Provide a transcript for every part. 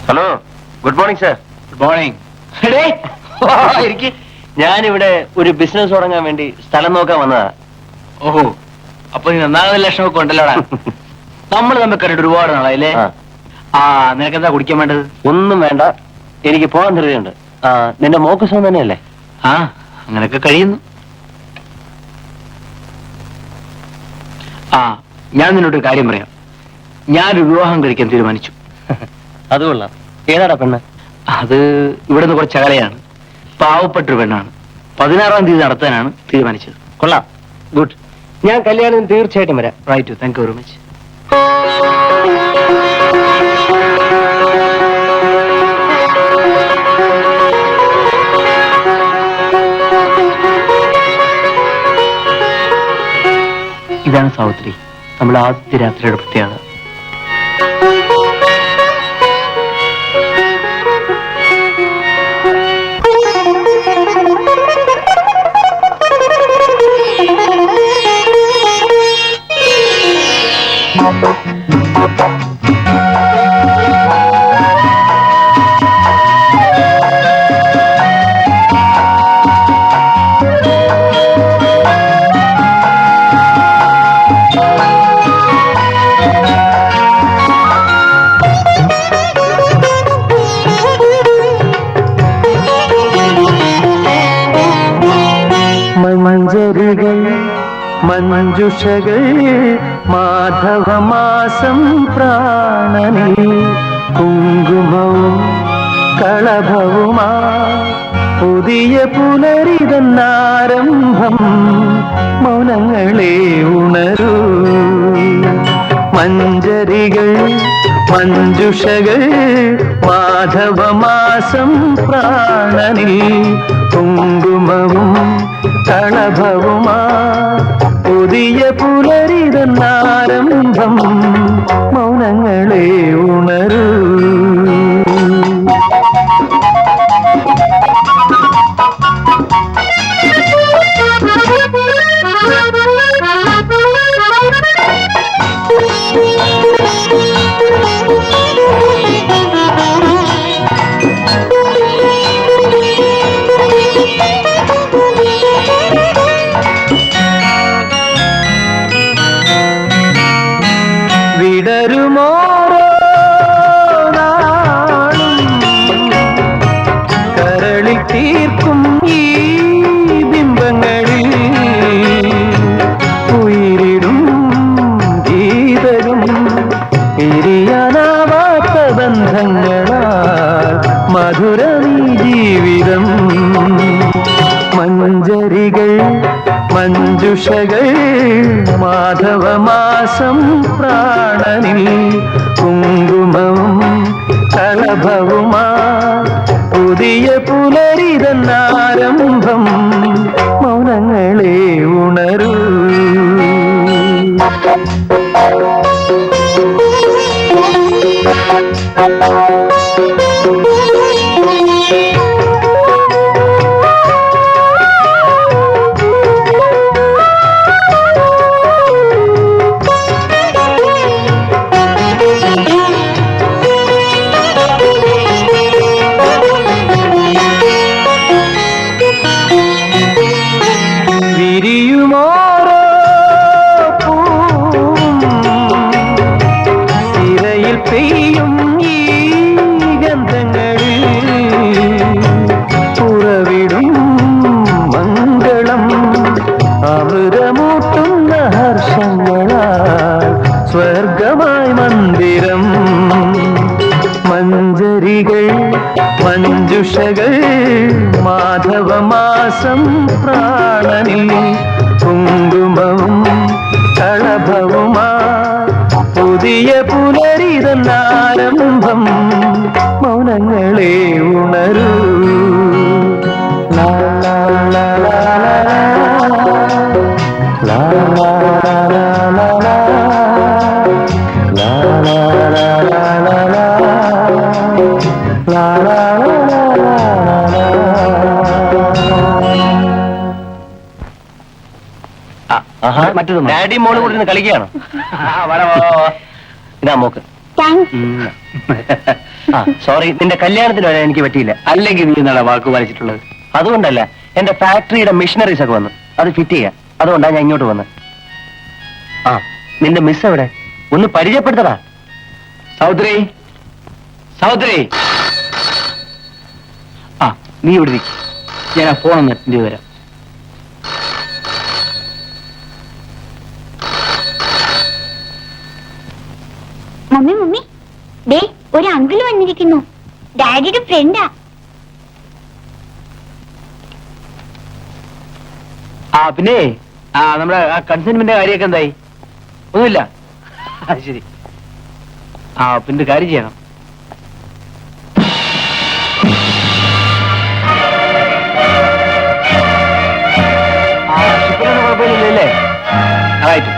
Hello, good morning sir. Good morning. ഞാനിവിടെ ഒരു business തുടങ്ങാൻ വേണ്ടി സ്ഥലം നോക്കാൻ വന്നതാ. ഓഹോ, അപ്പൊ നീ നന്നാകുന്ന ലക്ഷണമൊക്കെ ഉണ്ടല്ലോടാ. നമ്മൾ തമ്മിൽ കണ്ടിട്ട് ഒരുപാട് നാളായില്ലേ? ആ, നിനക്കെന്താ കുടിക്കാൻ വേണ്ടത്? ഒന്നും വേണ്ട, എനിക്ക് പോകാൻ ധൃതിയുണ്ട്. നിന്റെ മോക്ക് സുഖം തന്നെയല്ലേ? ആ, അങ്ങനൊക്കെ കഴിയുന്നു. ആ, ഞാൻ നിന്നോട് കാര്യം പറയാം. ഞാനൊരു വിവാഹം കഴിക്കാൻ തീരുമാനിച്ചു. അത് കൊള്ളാം. ഏതാടാ പെണ്ണ്? അത് ഇവിടുന്ന് കുറച്ച് അകലെയാണ്. പാവപ്പെട്ടൊരു പെണ്ണാണ്. 16-ാം തീയതി നടത്താനാണ് തീരുമാനിച്ചത്. കൊള്ളാം, ഗുഡ്. ഞാൻ കല്യാണത്തിന് തീർച്ചയായിട്ടും വരാം. Right, thank you very much. ഇതാണ് സാവിത്രി, നമ്മുടെ ആദ്യത്തെ രാത്രിയുടെ പ്രത്യേകത. മഞ്ജരികൾ മഞ്ജുഷകൾ മാധവമാസം പ്രാണനീ കുങ്കുമവും കളഭവുമാ പുതിയ പുലരിതന്നാരംഭം മൗനങ്ങളെ ഉണരൂ. മഞ്ജരികൾ മഞ്ജുഷകൾ മാധവമാസം പ്രാണനീ കുങ്കുമവും കളഭവുമാ പുതിയ പുലരിതന്നാരംഭം മൗനങ്ങളെ ഉണരൂ. വിടരുമോരോ നാളും കരളിൽ തീർക്കും ഈ ബിംബങ്ങളിൽ ഉയരിടും ഗീതരും പിരിയാനാവാത്ത ബന്ധങ്ങളാൽ മധുരമീ ജീവിതം. മഞ്ജരികൾ മഞ്ജുഷകൾ മാധവമാസം പ്രാണനിൽ കുങ്കുമവും കളഭവുമാ പുതിയ പുലരിതന്നാരംഭം മൗനങ്ങളെ ഉണരൂ. വിരിയുമോരോ പൂവും സിരയിൽ പെയ്യും ഈ ഗന്ധങ്ങളിൽ ഉറവിടും മംഗളം അമൃതമൂട്ടുന്ന ഹർഷങ്ങളാൽ സ്വർഗമായി മന്ദിരം. മഞ്ജരികൾ മഞ്ജുഷകൾ മാധവമാസം പ്രാണനിൽ കുങ്കുമവും കളഭവുമാ പുതിയ പുലരിതന്നാരംഭം മൗനങ്ങളെ ഉണരൂ. ലാ ലാ ലാ ലാ ലാ ലാ ലാ ലാ ലാ ലാ ലാ ലാ. ഡാഡി മോള് കൂടി കളിക്കുകയാണോ? ഇതാ മോക്ക്. സോറി, നിന്റെ കല്യാണത്തിന് വരാൻ എനിക്ക് പറ്റിയില്ല. അല്ലെങ്കിൽ നീ എന്നാണ് വാക്ക് പാലിച്ചിട്ടുള്ളത്? അതുകൊണ്ടല്ല, എന്റെ ഫാക്ടറിയുടെ മിഷനറീസ് ഒക്കെ വന്നു, അത് ഫിറ്റ് ചെയ്യാം. അതുകൊണ്ടാണ് ഞാൻ ഇങ്ങോട്ട് വന്നത്. ആ, നിന്റെ മിസ് എവിടെ? ഒന്ന് പരിചയപ്പെടുത്തടാ. സഹോദരി, സഹോദരി, ആ നീ ഇവിടെ നിൽക്ക്. ഞാൻ ആ ഫോണൊന്ന് അറ്റൻഡ് ചെയ്ത് തരാം. മമ്മി മമ്മി, ദേ ഒരു അങ്കിള് വന്നിരിക്കുന്നു. ഡാഡിയുടെ ഫ്രണ്ടാ. ആ പിന്നെ നമ്മുടെ ആ കൺസൈൻമെന്റ് കാര്യമൊക്കെ എന്തായി? ഒന്നുമില്ല. അത് ശരി. പിന്നെ കാര്യം ചെയ്യണം. ഷിപ്പിലൊന്നും കുഴപ്പമില്ലല്ലേ? ആയിട്ട്.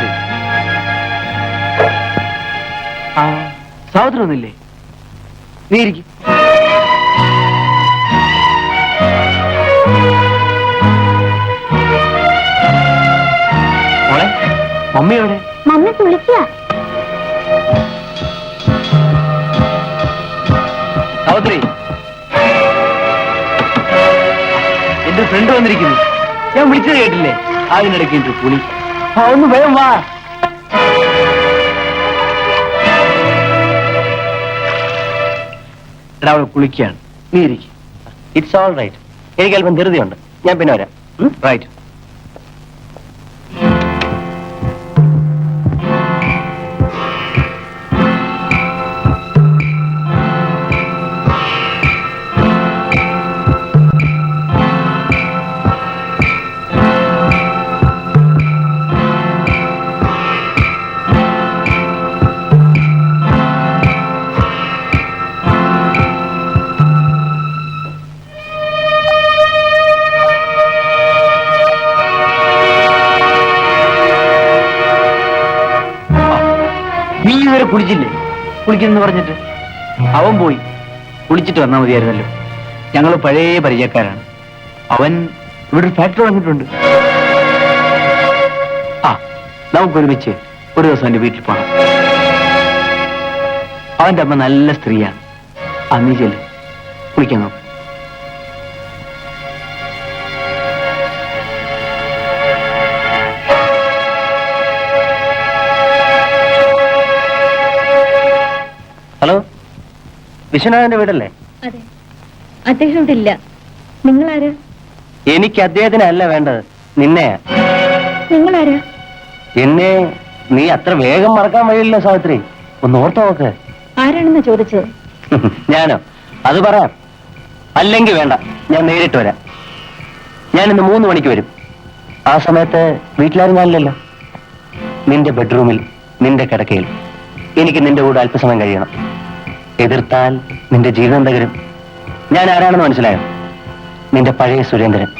ശരി. സഹോദരൻ ഒന്നില്ലേ? നീ ഇരിക്കും. മോളെ, മമ്മി എവിടെ? മമ്മി കുളിക്കുക. സഹോദരി, എന്റെ ഫ്രണ്ട് വന്നിരിക്കുന്നു. ഞാൻ വിളിച്ചത് കേട്ടില്ലേ? അതിനിടയ്ക്ക് എന്റെ പുളി. ഒന്ന് വേഗം വാ. എടാ, അവളെ കുളിക്കുകയാണ്. നീ ഇരിക്കും. It's all right. എനിക്ക് അല്പം ധൃതിയുണ്ട്, ഞാൻ പിന്നെ വരാം. റൈറ്റ്. നീ ഇതുവരെ കുളിച്ചില്ലേ? കുളിക്കുന്നെന്ന് പറഞ്ഞിട്ട് അവൻ പോയി. കുളിച്ചിട്ട് വന്നാൽ മതിയായിരുന്നല്ലോ. ഞങ്ങൾ പഴയ പരിചയക്കാരാണ്. അവൻ ഇവിടെ ഒരു ഫാക്ടറി വന്നിട്ടുണ്ട്. നമുക്കൊരുമിച്ച് ഒരു ദിവസം എന്റെ വീട്ടിൽ പോകണം. അവന്റെ അമ്മ നല്ല സ്ത്രീയാണ്. നീ ചെല്ല്, കുളിക്കാൻ നോക്കും. ഹലോ, വിശ്വനാഥന്റെ വീടല്ലേ? അതെ, അദ്ദേഹം ഇവിടെ ഇല്ല. നിങ്ങളാരാ? എനിക്ക് അദ്ദേഹത്തിനെ അല്ല വേണ്ടത്, നിന്നെയാ. നിങ്ങളാരാ? എന്നെ നീ അത്ര വേഗം മറക്കാൻ വഴിയില്ല സാവിത്രി. ഒന്ന് ഓർത്ത് നോക്ക്. ആരാണെന്നാ ചോദിച്ചത്? ഞാനോ? അത് പറയാം. അല്ലെങ്കിൽ വേണ്ട, ഞാൻ നേരിട്ട് വരാം. ഞാൻ ഇന്ന് 3 മണിക്ക് വരും. ആ സമയത്ത് വീട്ടിലാരും ഞാനില്ലല്ലോ. നിന്റെ ബെഡ്റൂമിൽ, നിന്റെ കിടക്കയിൽ എനിക്ക് നിന്റെ കൂടെ അല്പസമയം കഴിയണം. എതിർത്താൽ നിന്റെ ജീവിതം തകരും. ഞാൻ ആരാണെന്ന് മനസ്സിലായോ? നിന്റെ പഴയ സുരേന്ദ്രൻ.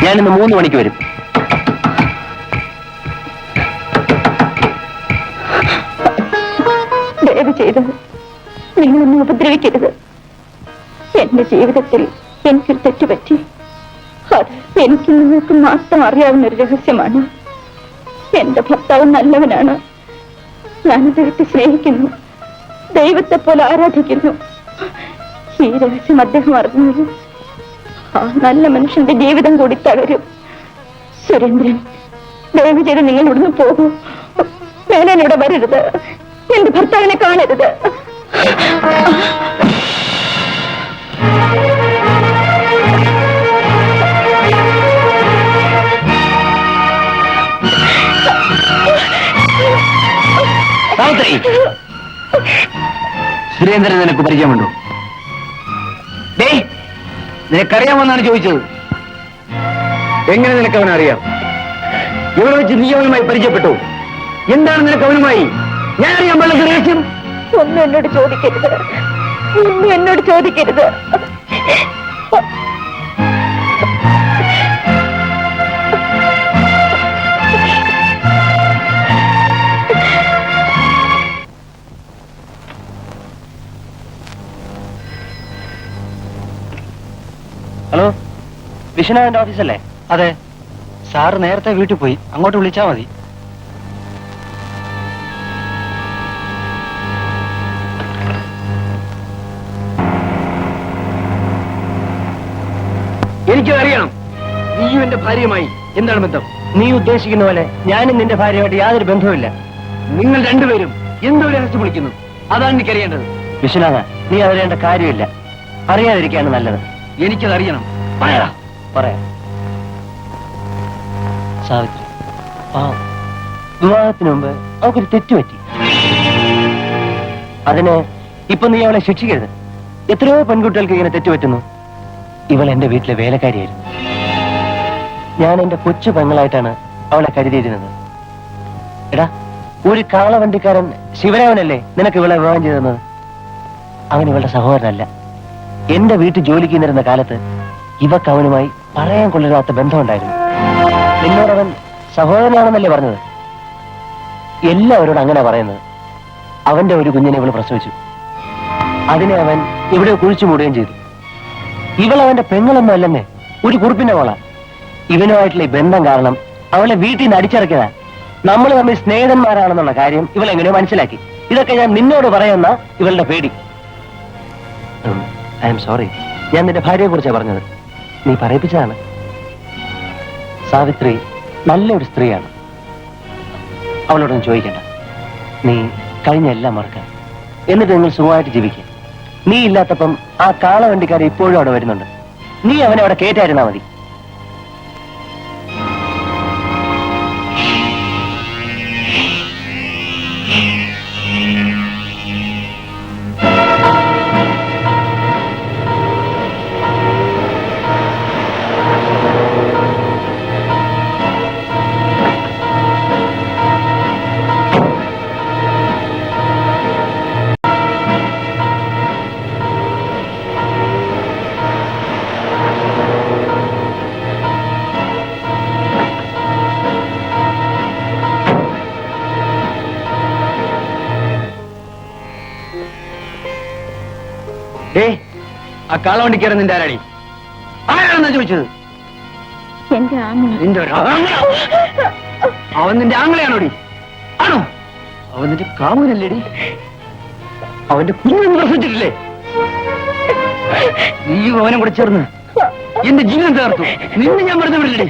ഞാനിന്ന് 3 മണിക്ക് വരും. ദയവ് ചെയ്ത് നിങ്ങളൊന്നും ഉപദ്രവിക്കരുത്. എന്റെ ജീവിതത്തിൽ എനിക്കൊരു തെറ്റുപറ്റി. അത് എനിക്ക് നിങ്ങൾക്ക് മാത്രം അറിയാവുന്ന ഒരു രഹസ്യമാണ്. എന്റെ ഭർത്താവ് നല്ലവനാണ്. ഞാൻ അദ്ദേഹത്തെ സ്നേഹിക്കുന്നു, ദൈവത്തെ പോലെ ആരാധിക്കുന്നു. ഈ രഹസ്യം അദ്ദേഹം അറിഞ്ഞു, ആ നല്ല മനുഷ്യന്റെ ജീവിതം കൂടി തകരും. സുരേന്ദ്രൻ, ദയവ് ചെയ്ത് നിങ്ങൾ ഇവിടുന്ന് പോകൂ. മേനോനിവിടെ വരരുത്. എന്റെ ഭർത്താവിനെ കാണരുത്. സുരേന്ദ്രൻ നിനക്ക് പരിചയമുണ്ടോ? നിനക്കറിയാമെന്നാണ് ചോദിച്ചത്. എങ്ങനെ നിനക്ക് അവനറിയാം? ഇവിടെ വെച്ച് നീ അവനുമായി പരിചയപ്പെട്ടു. എന്താണ് നിനക്ക് അവനുമായി? ഞാൻ അറിയാൻ പാടില്ല രഹസ്യം. ഒന്നും എന്നോട് ചോദിക്കരുത്, ഒന്നും എന്നോട് ചോദിക്കരുത്. ഹലോ, വിശ്വനാഥന്റെ ഓഫീസല്ലേ? അതെ, സാറ് നേരത്തെ വീട്ടിൽ പോയി, അങ്ങോട്ട് വിളിച്ചാ മതി. എനിക്കറിയണം, നീയും എന്റെ ഭാര്യയുമായി എന്താണ് ബന്ധം? നീ ഉദ്ദേശിക്കുന്ന പോലെ ഞാനും നിന്റെ ഭാര്യയുമായിട്ട് യാതൊരു ബന്ധവുമില്ല. നിങ്ങൾ രണ്ടുപേരും എന്തോ രഹസ്യം വിളിക്കുന്നു, അതാണ് എനിക്കറിയേണ്ടത്. വിശ്വനാഥ, നീ അറിയേണ്ട കാര്യമില്ല. അറിയാതിരിക്കാണ് നല്ലത്. എനിക്കതറിയണം. പറയടാ. പറയാം. സാവിത്രി പാവം, വിവാഹത്തിന് മുമ്പ് അവക്കൊരു തെറ്റുപറ്റി. അതിന് ഇപ്പൊ നീ അവളെ ശിക്ഷിക്കരുത്. എത്രയോ പെൺകുട്ടികൾക്ക് ഇങ്ങനെ തെറ്റുപറ്റുന്നു. ഇവൾ എന്റെ വീട്ടിലെ വേലക്കാരിയായിരുന്നു. ഞാൻ എന്റെ കൊച്ചു പെങ്ങളായിട്ടാണ് അവളെ കരുതിയിരുന്നത്. എടാ, ഒരു കാളവണ്ടിക്കാരൻ ശിവരാമനല്ലേ നിനക്ക് ഇവളെ വിവാഹം ചെയ്തത്? അവൻ ഇവളുടെ സഹോദരനല്ല. എന്റെ വീട്ടിൽ ജോലിക്ക് നിന്നിരുന്ന കാലത്ത് ഇവക്ക് അവനുമായി പറയാൻ കൊള്ളരുതാത്ത ബന്ധമുണ്ടായിരുന്നു. നിന്നോടവൻ സഹോദരനാണെന്നല്ലേ പറഞ്ഞത്? എല്ലാവരോടും അങ്ങനെ പറയുന്നത്. അവന്റെ ഒരു കുഞ്ഞിനെ ഇവള് പ്രസവിച്ചു. അതിനെ അവൻ ഇവിടെ കുഴിച്ചു മൂടുകയും ചെയ്തു. ഇവളവന്റെ പെങ്ങളൊന്നും അല്ലെന്നേ, ഒരു കുറിപ്പിന്റെ മോള. ഇവനുമായിട്ടുള്ള ഈ ബന്ധം കാരണം അവളെ വീട്ടിൽ നിന്ന് അടിച്ചിറക്കിയതാ. നമ്മൾ തമ്മിൽ സ്നേഹിതന്മാരാണെന്നുള്ള കാര്യം ഇവളെങ്ങനെയോ മനസ്സിലാക്കി. ഇതൊക്കെ ഞാൻ നിന്നോട് പറയുന്ന ഇവളുടെ പേടി. I am sorry. ഞാൻ നിന്റെ ഭാര്യയെ കുറിച്ചാണ് പറഞ്ഞത്. നീ പറയിപ്പിച്ചതാണ്. സാവിത്രി നല്ലൊരു സ്ത്രീയാണ്. അവളോടൊന്നും ചോദിക്കണ്ട. നീ കഴിഞ്ഞ എല്ലാം മറക്കാം. എന്നിട്ട് നിങ്ങൾ സുഖമായിട്ട് ജീവിക്കുക. നീ ഇല്ലാത്തപ്പം ആ കാളവണ്ടിക്കാരൻ ഇപ്പോഴും അവിടെ വരുന്നുണ്ട്. നീ അവനെ അവിടെ കേറ്റായിരുന്നാ മതി. ആ കാളവണ്ടിക്കാരൻ നിന്റെ ആരാടി? ആരാണെന്നാ ചോദിച്ചത്? എന്റെ ആങ്ങള. നിന്റെ ഒരു ആങ്ങള? അവൻ നിന്റെ ആങ്ങളെയാണോടി? ആണോ? അവൻ നിന്റെ കാമുകനല്ലേടി? അവന്റെ കുഞ്ഞൊന്നും പ്രസവിച്ചിട്ടില്ലേ? നീ അവനും കൂടെ ചേർന്ന് എന്റെ ജീവിതം തകർത്തു. നിന്നെ ഞാൻ വെറുതെ വിടില്ലേ?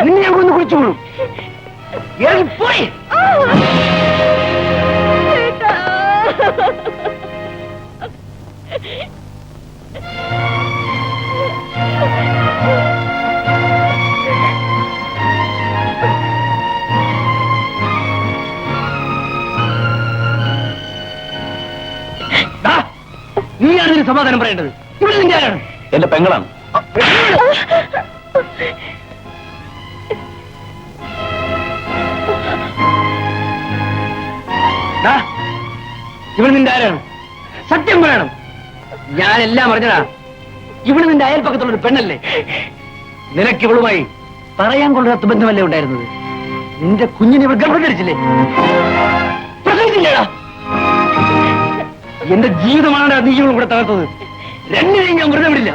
നിന്നെ ഞാൻ കൊന്ന് കുഴിച്ചോളൂ. പോയി. നീയാണ് ഇതിന് സമാധാനം പറയേണ്ടത്. ഇവിടെ നിന്റെ ആരാണ്? എന്റെ പെങ്ങളാണ്. ഇവിടെ നിന്റെ ആരാണ്? സത്യം പറയണം. ഞാനെല്ലാം അറിഞ്ഞടാ. ഇവിടെ നിന്റെ അയൽപ്പക്കത്തുള്ളൊരു പെണ്ണല്ലേ? നിനക്ക് ഇവളുമായി പറയാൻ കൊള്ളാത്ത ബന്ധമല്ലേ ഉണ്ടായിരുന്നത്? നിന്റെ കുഞ്ഞിനെ ഇവൾ ഗർഭം ധരിച്ചില്ലേ? പ്രസവിച്ചില്ലേടാ? എന്റെ ജീവിതമാണ് നീ ഇവളും കൂടെ തകർത്തത്. രണ്ടിനെയും ഞാൻ വെറുതെ വിടില്ല.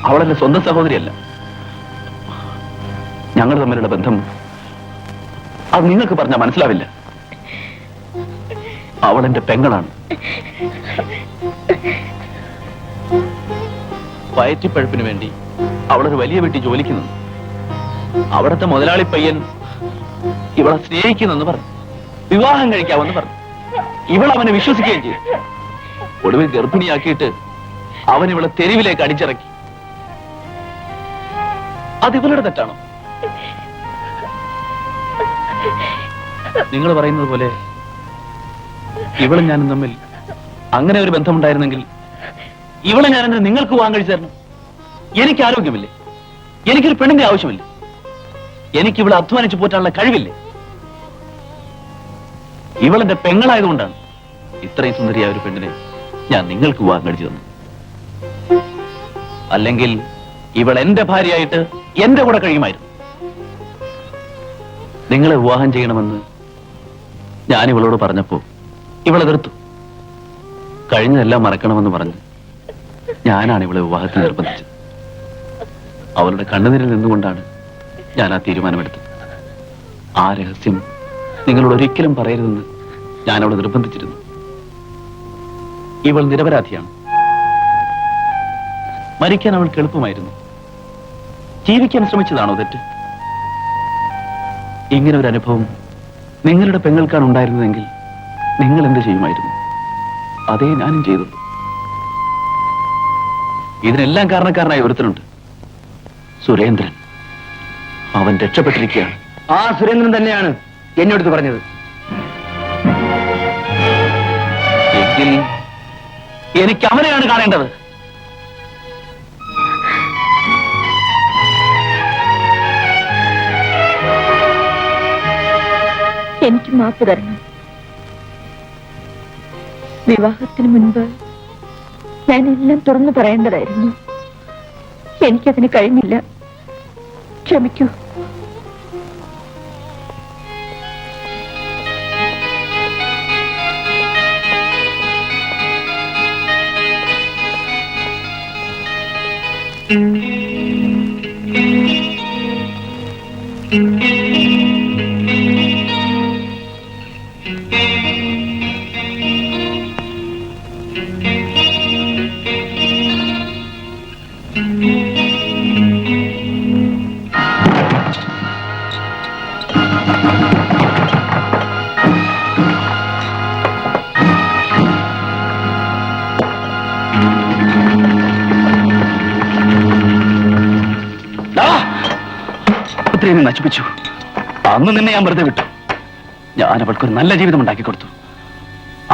അവളെന്റെ സ്വന്തം സഹോദരിയല്ല. ഞങ്ങൾ തമ്മിലുള്ള ബന്ധം അത് നിങ്ങൾക്ക് പറഞ്ഞാൽ മനസ്സിലാവില്ല. അവൾ എന്റെ പെങ്ങളാണ്. വയറ്റിപ്പഴുപ്പിന് വേണ്ടി അവളൊരു വലിയ വീട്ടിൽ ജോലിക്ക് നിന്നു. അവിടുത്തെ മുതലാളി പയ്യൻ ഇവളെ സ്നേഹിക്കുന്നെന്ന് പറഞ്ഞു. വിവാഹം കഴിക്കാമെന്ന് പറഞ്ഞു. ഇവൾ അവനെ വിശ്വസിക്കുകയും ചെയ്തു. ഒടുവിൽ ഗർഭിണിയാക്കിയിട്ട് അവൻ ഇവളെ തെരുവിലേക്ക് അടിച്ചിറക്കി. അത് ഇവളുടെ തെറ്റാണോ? നിങ്ങൾ പറയുന്നത് പോലെ ഇവളും ഞാനും തമ്മിൽ അങ്ങനെ ഒരു ബന്ധമുണ്ടായിരുന്നെങ്കിൽ ഇവളെ ഞാനെന്തിന് നിങ്ങൾക്ക് വിവാഹം കഴിച്ചു തരണം? എനിക്ക് ആരോഗ്യമില്ലേ? എനിക്കൊരു പെണ്ണിന്റെ ആവശ്യമില്ല. എനിക്ക് ഇവളെ അധ്വാനിച്ചു പോറ്റാനുള്ള കഴിവില്ലേ? ഇവളെന്റെ പെങ്ങളായതുകൊണ്ടാണ് ഇത്രയും സുന്ദരിയായ ഒരു പെണ്ണിനെ ഞാൻ നിങ്ങൾക്ക് വിവാഹം കഴിച്ചു തന്നു. അല്ലെങ്കിൽ ഇവൾ എന്റെ ഭാര്യയായിട്ട് എന്റെ കൂടെ കഴിയുമായിരുന്നു. നിങ്ങളെ വിവാഹം ചെയ്യണമെന്ന് ഞാൻ ഇവളോട് പറഞ്ഞപ്പോ ഇവളെ എതിർത്തു. കഴിഞ്ഞതെല്ലാം മറക്കണമെന്ന് പറഞ്ഞ് ഞാനാണ് ഇവളെ വിവാഹത്തിന് നിർബന്ധിച്ചത്. അവളുടെ കണ്ണുനീരിൽ നിന്നുകൊണ്ടാണ് ഞാൻ ആ തീരുമാനമെടുത്തത്. ആ രഹസ്യം നിങ്ങളോട് ഒരിക്കലും പറയരുതെന്ന് ഞാൻ അവളെ നിർബന്ധിച്ചിരുന്നു. ഇവൾ നിരപരാധിയാണ്. മരിക്കാൻ അവൾക്ക് എളുപ്പമായിരുന്നു. ജീവിക്കാൻ ശ്രമിച്ചതാണോ തെറ്റ്? ഇങ്ങനെ ഒരു അനുഭവം നിങ്ങളുടെ പെങ്ങൾക്കാണ് ഉണ്ടായിരുന്നതെങ്കിൽ നിങ്ങൾ എന്ത് ചെയ്യുമായിരുന്നു? അതേ ഞാനും ചെയ്തു. ഇതിനെല്ലാം കാരണക്കാരനായ ഒരുത്തനുണ്ട്, സുരേന്ദ്രൻ. അവൻ രക്ഷപ്പെട്ടിരിക്കുകയാണ്. ആ സുരേന്ദ്രൻ തന്നെയാണ് എന്നോട് പറഞ്ഞത്. എങ്കിൽ എനിക്ക് അവനെയാണ് കാണേണ്ടത്. എനിക്ക് മാപ്പ് തരണം. വിവാഹത്തിന് മുൻപ് ഞാൻ എല്ലാം തുറന്നു പറയേണ്ടതായിരുന്നു. എനിക്കതിന് കഴിഞ്ഞില്ല. ക്ഷമിക്കൂ. നീ നശിപ്പിച്ചു. അന്ന് നിന്നെ ഞാൻ വെറുതെ വിട്ടു. ഞാൻ അവൾക്കൊരു നല്ല ജീവിതം ഉണ്ടാക്കി കൊടുത്തു.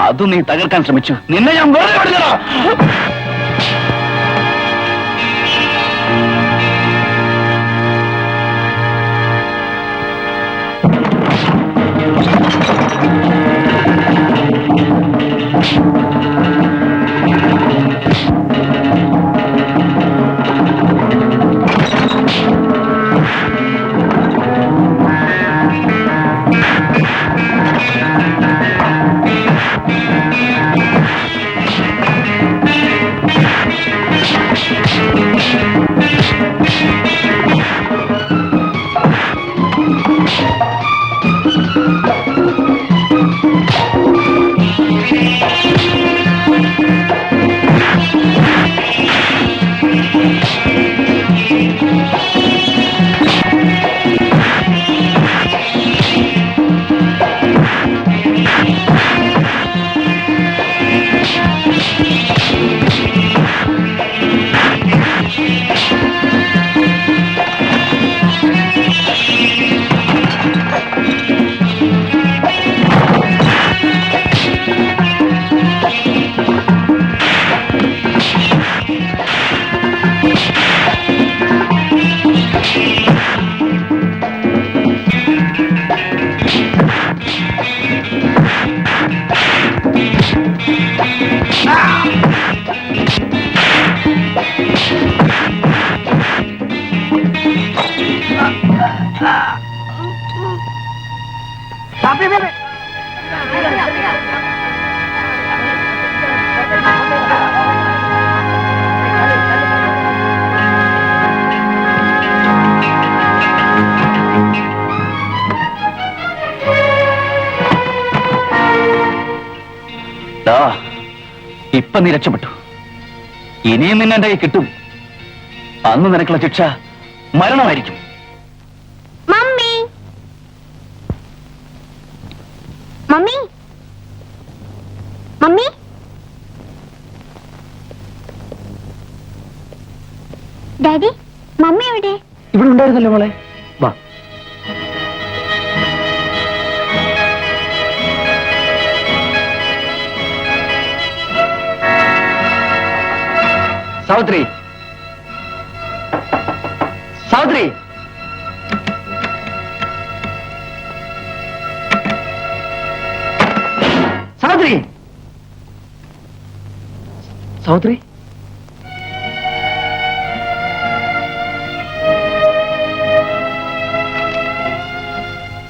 അതും നീ തകർക്കാൻ ശ്രമിച്ചു. നിന്നെ ഞാൻ വെറുതെ വിടില്ലടാ. ഇപ്പൊ നീ രക്ഷപ്പെട്ടു. ഇനിയും നിന്നെ എന്റെ കൈ കിട്ടും. അന്ന് നിനക്കുള്ള ശിക്ഷ മരണമായിരിക്കും. Mummy mummy mummy daddy, mummy എവിടെ? ഇവിടെ ഉണ്ടായിരുന്നല്ലോ മോളെ. വാ. സാവിത്രി, സാവിത്രി, സാവിത്രി, സാവിത്രി,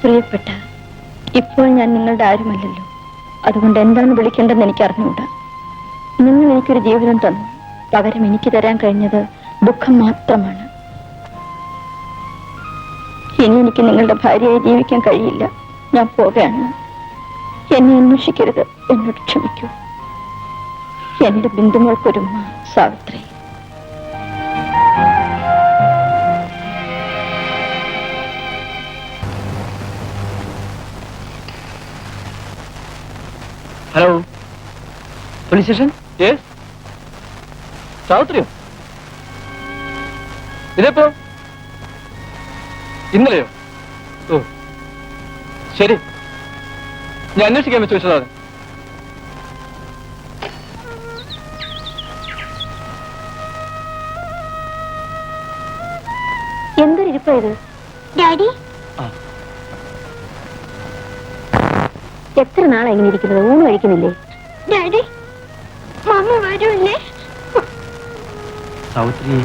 പ്രിയപ്പെട്ട, ഇപ്പോൾ ഞാൻ നിങ്ങളുടെ ആരുമല്ലല്ലോ. അതുകൊണ്ട് എന്താണ് വിളിക്കേണ്ടെന്ന് എനിക്ക് അറിഞ്ഞുകൂടാ. നിങ്ങൾ എനിക്കൊരു ജീവിതം തന്നു. പകരം എനിക്ക് തരാൻ കഴിഞ്ഞത് ദുഃഖം മാത്രമാണ്. ഇനി എനിക്ക് നിങ്ങളുടെ ഭാര്യയായി ജീവിക്കാൻ കഴിയില്ല. ഞാൻ പോവുകയാണ്. എന്നെ അന്വേഷിക്കരുത്. എന്നോട് ക്ഷമിക്കൂ. എന്റെ ബിന്ദുമോൾക്കൊരുമ്മ. സാവിത്രി. Hello, police station? സാവിത്രിയോ? ഇതെപ്പോ? ഇന്നലെയോ? ഓ ശരി, ഞാൻ അന്വേഷിക്കാൻ വെച്ച് വെച്ചതാണ്. എന്തൊരു ഇരിപ്പാ ഇത്? ഡാഡി, എത്ര നാളെ എങ്ങനെ ഇരിക്കുന്നത്? ഊണ് കഴിക്കുന്നില്ലേ? ഡാഡി, മമ്മ വരൂല്ലേ? സാവിത്രി,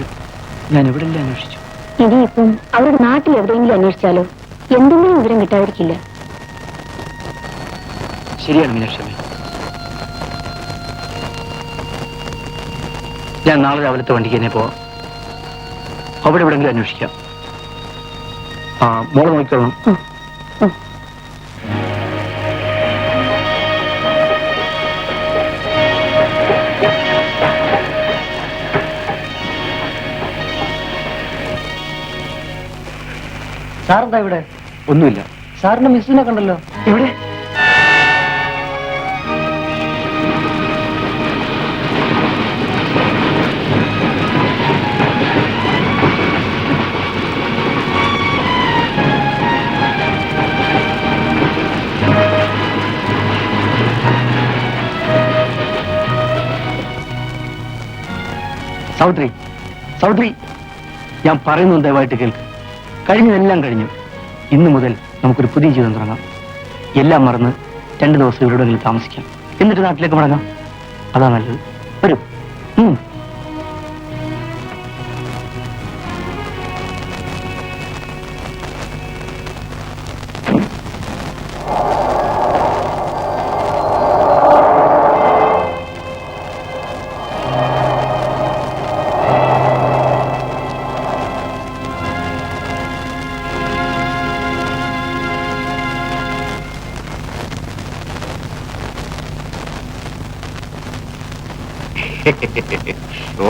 ഞാൻ എവിടെയല്ലേ അന്വേഷിച്ചു. ഇനിയിപ്പം അവരുടെ നാട്ടിൽ എവിടെയെങ്കിലും അന്വേഷിച്ചാലോ? എന്തെങ്കിലും വിവരം കിട്ടാതിരിക്കില്ല. ശരിയാണ് മീനാക്ഷി. ഞാൻ നാളെ രാവിലത്തെ വണ്ടിക്ക് തന്നെ പോവാം. അവിടെ എവിടെയെങ്കിലും അന്വേഷിക്കാം. മോളെ നോക്കിക്കോളണം. സാറെന്താ ഇവിടെ? ഒന്നുമില്ല. സാറിന്റെ മിസ്സിനെ കണ്ടല്ലോ. എവിടെ? സാവിത്രി, സാവിത്രി, ഞാൻ പറയുന്നത് ദയവായിട്ട് കേൾക്ക്. കഴിഞ്ഞതെല്ലാം കഴിഞ്ഞു. ഇന്നു മുതൽ നമുക്കൊരു പുതിയ ജീവിതം തുടങ്ങാം. എല്ലാം മറന്ന് 2 ദിവസം ഇവിടെയെങ്കിലും താമസിക്കാം. എന്നിട്ട് നാട്ടിലേക്ക് മടങ്ങാം. അതാ നല്ലത്. വരൂ.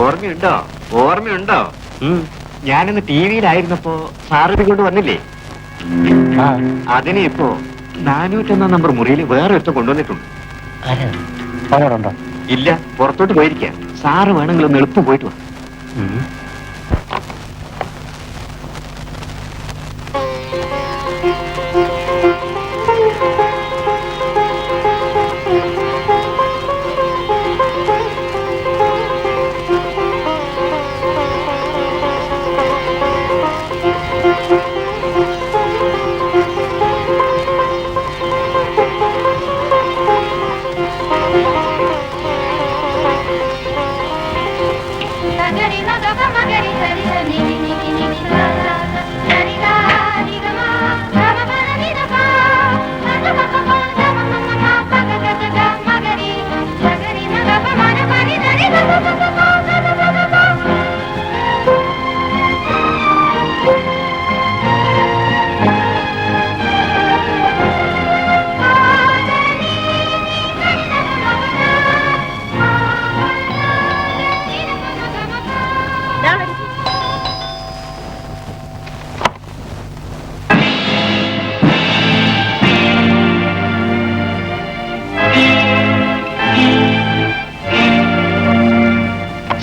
ഓർമ്മയുണ്ടോ? ഓർമ്മയുണ്ടോ? ഞാനിന്ന് ടി വിയിലായിരുന്നപ്പോ സാറിന് കൊണ്ട് വന്നില്ലേ? അതിനെ ഇപ്പോ 401 നമ്പർ മുറിയിൽ വേറെ ഒറ്റ കൊണ്ടുവന്നിട്ടുണ്ട്. അവനോടുണ്ടോ? ഇല്ല, പുറത്തോട്ട് പോയിരിക്കാം. സാറ് വേണമെങ്കിൽ ഒന്ന് എളുപ്പം പോയിട്ട് വാ.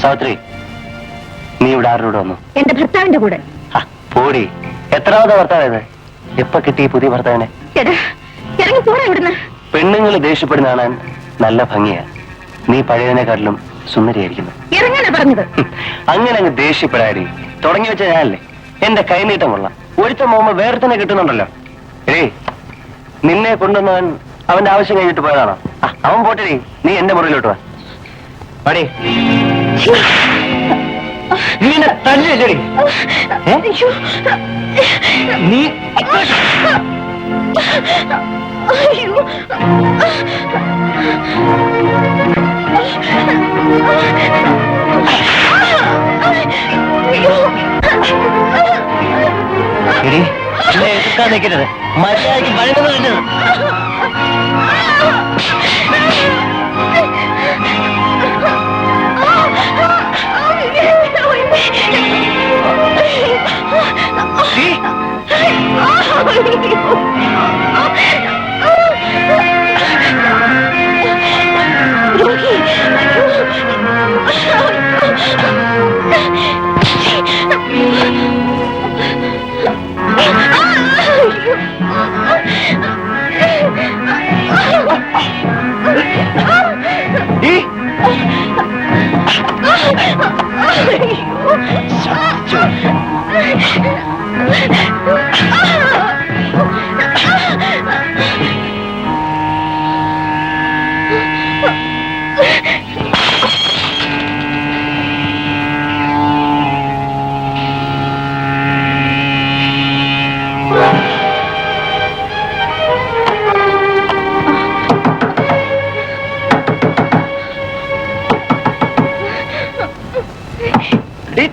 സാവിത്രി, നീ ഇവിടെ ആരോട് വന്നു? എന്റെ ഭർത്താവിന്റെ കൂടെ. പോടി. എത്രാമത്തെ ഭർത്താവേത്? എപ്പ കിട്ടി പുതിയ ഭർത്താവിനെ? ഇറങ്ങി പോരാ ഇവിടുന്ന്. പെണ്ണുങ്ങൾ ദേഷ്യപ്പെടുന്ന കാണാൻ നല്ല ഭംഗിയാ. നീ പഴയതിനെക്കാട്ടിലും സുന്ദരിയായിരിക്കുന്നു. ഇറങ്ങാനാ പറഞ്ഞത്. അങ്ങനെ അങ്ങ് ദേഷ്യപ്പെടാടി. തുടങ്ങി വെച്ച ഞാനല്ലേ. എന്റെ കൈനീട്ടം കൊള്ളാം. ഒരുത്ത പോകുമ്പോ വേറെ തന്നെ കിട്ടുന്നുണ്ടല്ലോ. നിന്നെ കൊണ്ടുവന്നവൻ അവന്റെ ആവശ്യം കഴിഞ്ഞിട്ട് പോയതാണോ? അവൻ പോട്ടെടി, നീ എന്റെ മുറിയിലോട്ട് വാ. പാടി. നീ എന്നെ തല്ലില്ലടി. നീ എടി, എന്നെ എതിർക്കാൻ നിൽക്കരുത്. മര്യാദയ്ക്ക് വഴങ്ങുന്നത് വേണ്ടത്.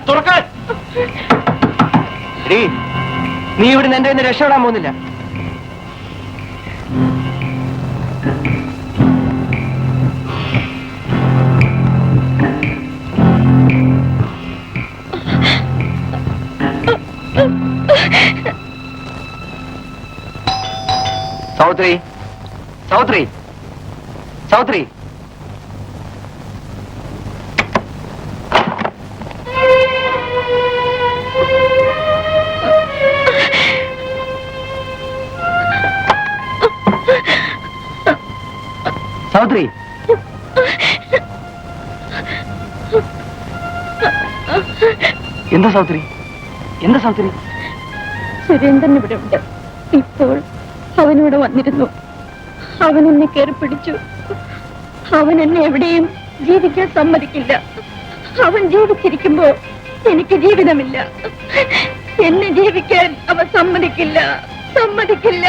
തുറക്കാൻ. നീ ഇവിടെ എന്റെ കയ്യിൽ നിന്ന് രക്ഷപ്പെടാൻ പോകുന്നില്ല. സൗത്രി, സൗത്രി, സൗത്രി. സൗത്രി, എന്താ സൗത്രി, എന്താ സൗത്രി? സുരേന്ദ്രൻ ഇവിടെ ഉണ്ട്. ഇപ്പോൾ അവനിവിടെ വന്നിരുന്നു. അവൻ എന്നെ കയറി പിടിച്ചു. അവൻ എന്നെ എവിടെയും ജീവിക്കാൻ സമ്മതിക്കില്ല. അവൻ ജീവിച്ചിരിക്കുമ്പോ എനിക്ക് ജീവിതമില്ല. എന്നെ ജീവിക്കാൻ അവൻ സമ്മതിക്കില്ല, സമ്മതിക്കില്ല.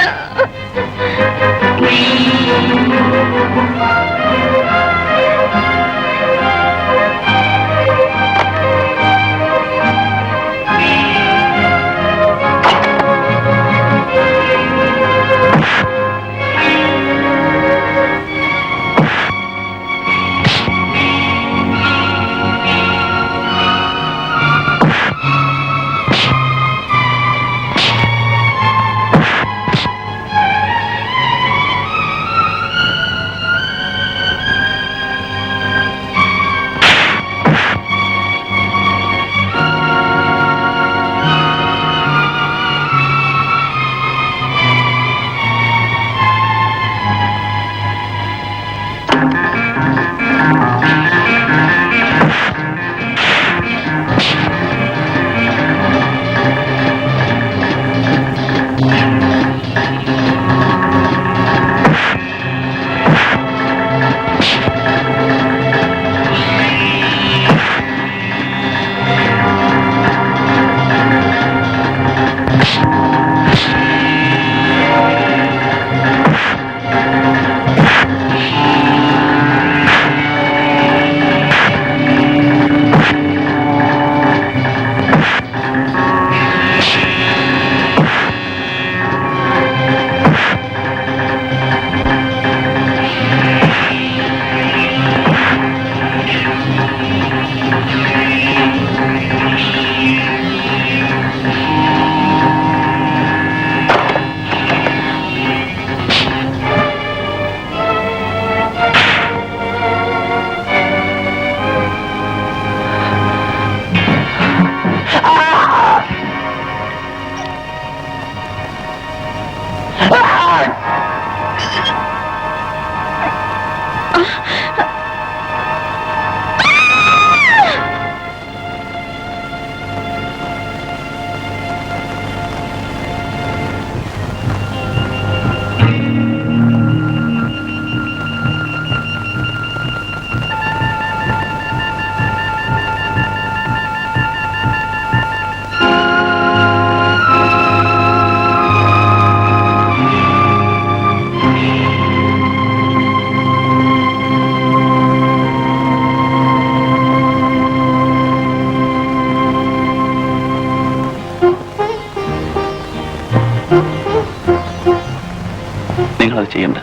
നിങ്ങളത് ചെയ്യണ്ട.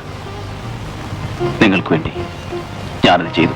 നിങ്ങൾക്ക് വേണ്ടി ഞാനത് ചെയ്തു.